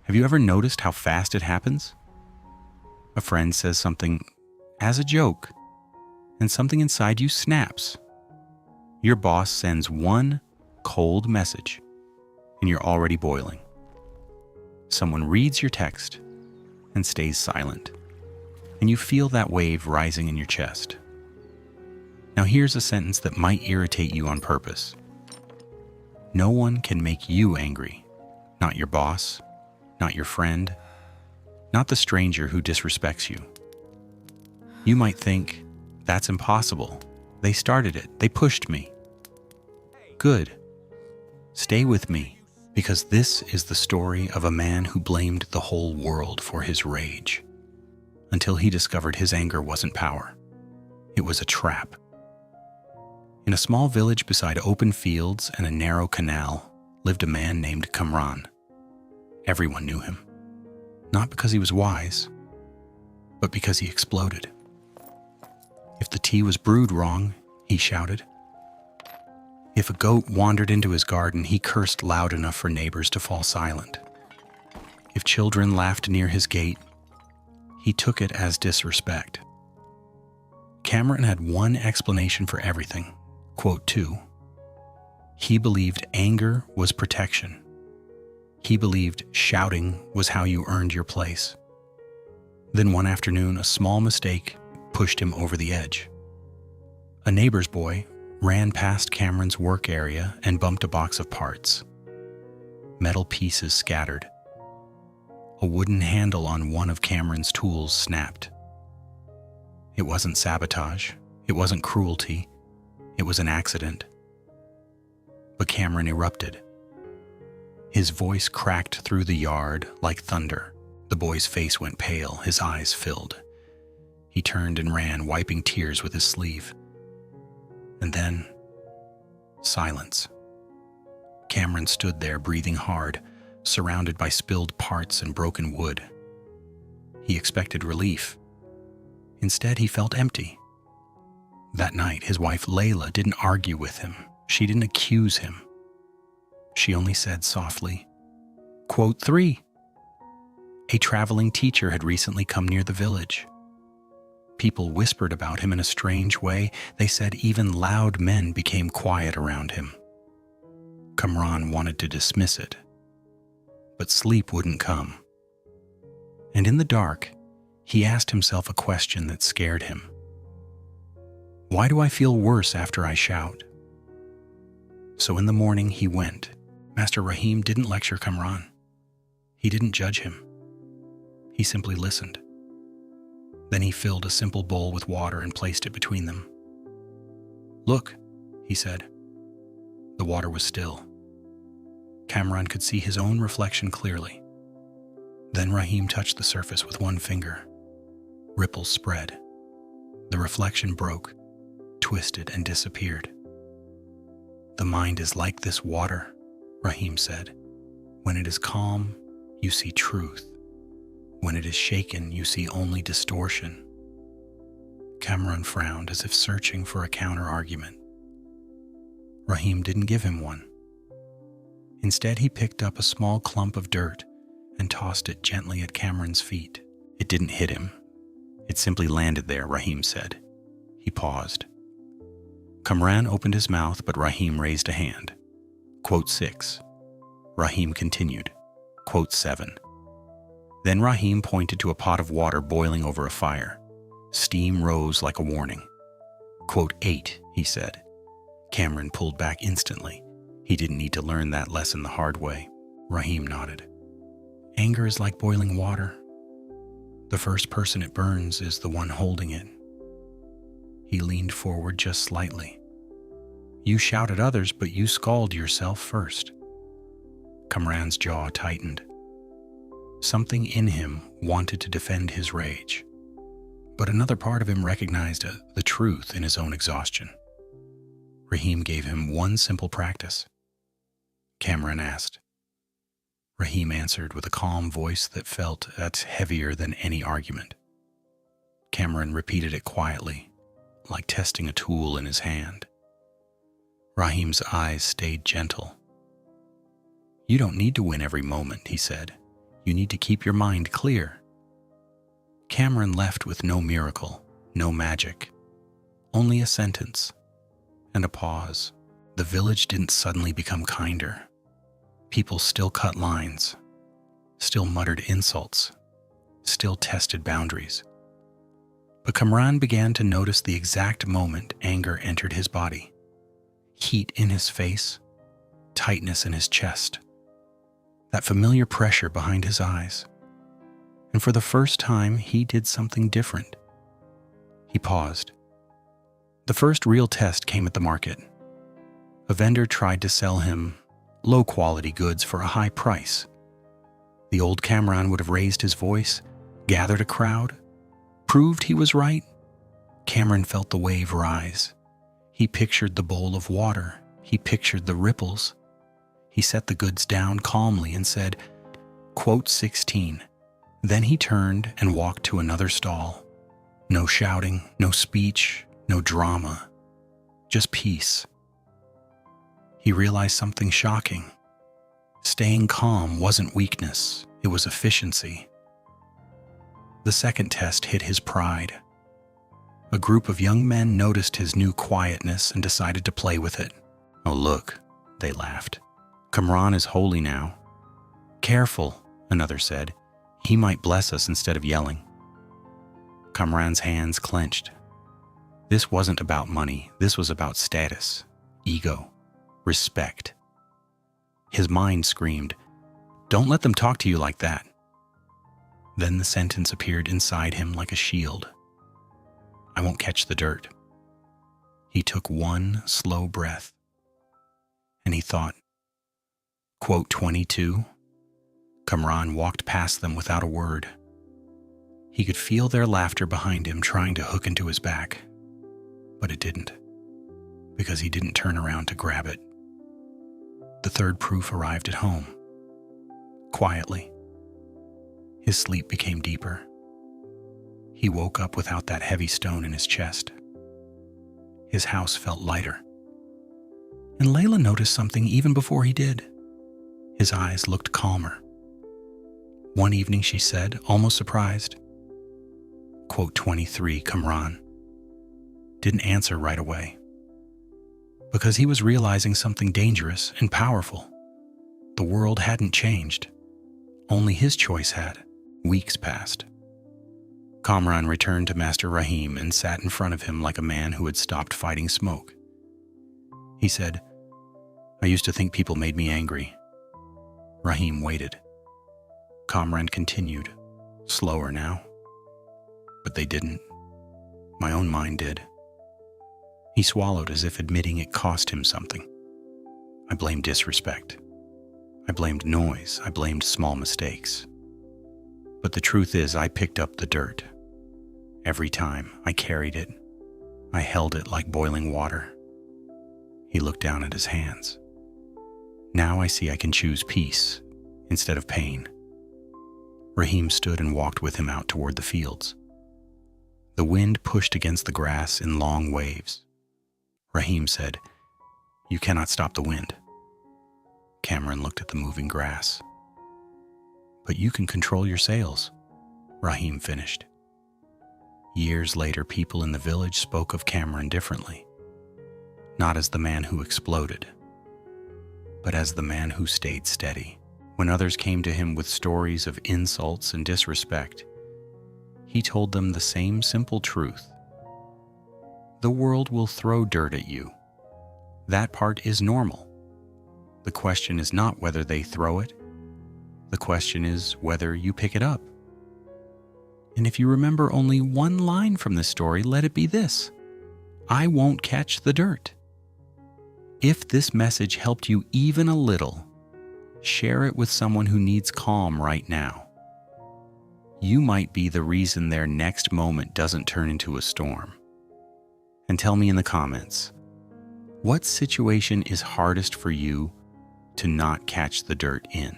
Have you ever noticed how fast it happens? A friend says something as a joke, and something inside you snaps. Your boss sends one cold message, and you're already boiling. Someone reads your text and stays silent, and you feel that wave rising in your chest. Now here's a sentence that might irritate you on purpose. No one can make you angry. Not your boss, not your friend, not the stranger who disrespects you. You might think, that's impossible. They started it. They pushed me. Good. Stay with me, because this is the story of a man who blamed the whole world for his rage, until he discovered his anger wasn't power. It was a trap. In a small village beside open fields and a narrow canal lived a man named Kamran. Everyone knew him, not because he was wise, but because he exploded. If the tea was brewed wrong, he shouted. If a goat wandered into his garden, he cursed loud enough for neighbors to fall silent. If children laughed near his gate, he took it as disrespect. Cameron had one explanation for everything. Quote 2. He believed anger was protection. He believed shouting was how you earned your place. Then one afternoon, a small mistake pushed him over the edge. A neighbor's boy ran past Cameron's work area and bumped a box of parts. Metal pieces scattered. A wooden handle on one of Cameron's tools snapped. It wasn't sabotage. It wasn't cruelty. It was an accident. But Cameron erupted. His voice cracked through the yard like thunder. The boy's face went pale, his eyes filled. He turned and ran, wiping tears with his sleeve. And then, silence. Cameron stood there, breathing hard, surrounded by spilled parts and broken wood. He expected relief. Instead, he felt empty. That night, his wife Layla didn't argue with him. She didn't accuse him. She only said softly, Quote 3. A traveling teacher had recently come near the village. People whispered about him in a strange way. They said even loud men became quiet around him. Kamran wanted to dismiss it, but sleep wouldn't come. And in the dark, he asked himself a question that scared him. Why do I feel worse after I shout? So in the morning he went. Master Rahim didn't lecture Kamran. He didn't judge him. He simply listened. Then he filled a simple bowl with water and placed it between them. Look, he said. The water was still. Kamran could see his own reflection clearly. Then Rahim touched the surface with one finger. Ripples spread. The reflection broke, twisted, and disappeared. The mind is like this water, Rahim said. When it is calm, you see truth. When it is shaken, you see only distortion. Kamran frowned as if searching for a counter-argument. Rahim didn't give him one. Instead, he picked up a small clump of dirt and tossed it gently at Kamran's feet. It didn't hit him. It simply landed there, Rahim said. He paused. Kamran opened his mouth, but Rahim raised a hand. Quote 6. Rahim continued. Quote 7. Then Rahim pointed to a pot of water boiling over a fire. Steam rose like a warning. Quote 8, he said. Kamran pulled back instantly. He didn't need to learn that lesson the hard way. Rahim nodded. Anger is like boiling water. The first person it burns is the one holding it. He leaned forward just slightly. You shout at others, but you scald yourself first. Kamran's jaw tightened. Something in him wanted to defend his rage, but another part of him recognized the truth in his own exhaustion. Rahim gave him one simple practice. Kamran asked. Rahim answered with a calm voice that felt heavier than any argument. Kamran repeated it quietly, like testing a tool in his hand. Rahim's eyes stayed gentle. You don't need to win every moment, he said. You need to keep your mind clear. Cameron left with no miracle, no magic, only a sentence and a pause. The village didn't suddenly become kinder. People still cut lines, still muttered insults, still tested boundaries. But Kamran began to notice the exact moment anger entered his body. Heat in his face, tightness in his chest, that familiar pressure behind his eyes. And for the first time, he did something different. He paused. The first real test came at the market. A vendor tried to sell him low-quality goods for a high price. The old Kamran would have raised his voice, gathered a crowd, proved he was right. Cameron felt the wave rise. He pictured the bowl of water. He pictured the ripples. He set the goods down calmly and said, quote 16. Then he turned and walked to another stall. No shouting, no speech, no drama, just peace. He realized something shocking. Staying calm wasn't weakness, it was efficiency. The second test hit his pride. A group of young men noticed his new quietness and decided to play with it. Oh look, they laughed. Kamran is holy now. Careful, another said. He might bless us instead of yelling. Kamran's hands clenched. This wasn't about money, this was about status, ego, respect. His mind screamed, "Don't let them talk to you like that." Then the sentence appeared inside him like a shield. I won't catch the dirt. He took one slow breath, and he thought, quote 22. Kamran walked past them without a word. He could feel their laughter behind him trying to hook into his back, but it didn't, because he didn't turn around to grab it. The third proof arrived at home. Quietly. His sleep became deeper. He woke up without that heavy stone in his chest. His house felt lighter. And Layla noticed something even before he did. His eyes looked calmer. One evening she said, almost surprised, quote 23, Kamran didn't answer right away, because he was realizing something dangerous and powerful. The world hadn't changed. Only his choice had. Weeks passed. Kamran returned to Master Rahim and sat in front of him like a man who had stopped fighting smoke. He said, I used to think people made me angry. Rahim waited. Kamran continued, slower now. But they didn't. My own mind did. He swallowed as if admitting it cost him something. I blamed disrespect. I blamed noise. I blamed small mistakes. But the truth is, I picked up the dirt. Every time I carried it, I held it like boiling water. He looked down at his hands. Now I see I can choose peace instead of pain. Rahim stood and walked with him out toward the fields. The wind pushed against the grass in long waves. Rahim said, You cannot stop the wind. Kamran looked at the moving grass. But you can control your sails, Rahim finished. Years later, people in the village spoke of Kamran differently. Not as the man who exploded, but as the man who stayed steady. When others came to him with stories of insults and disrespect, he told them the same simple truth. The world will throw dirt at you. That part is normal. The question is not whether they throw it. The question is whether you pick it up. And if you remember only one line from this story, let it be this: I won't catch the dirt. If this message helped you even a little, share it with someone who needs calm right now. You might be the reason their next moment doesn't turn into a storm. And tell me in the comments, what situation is hardest for you to not catch the dirt in?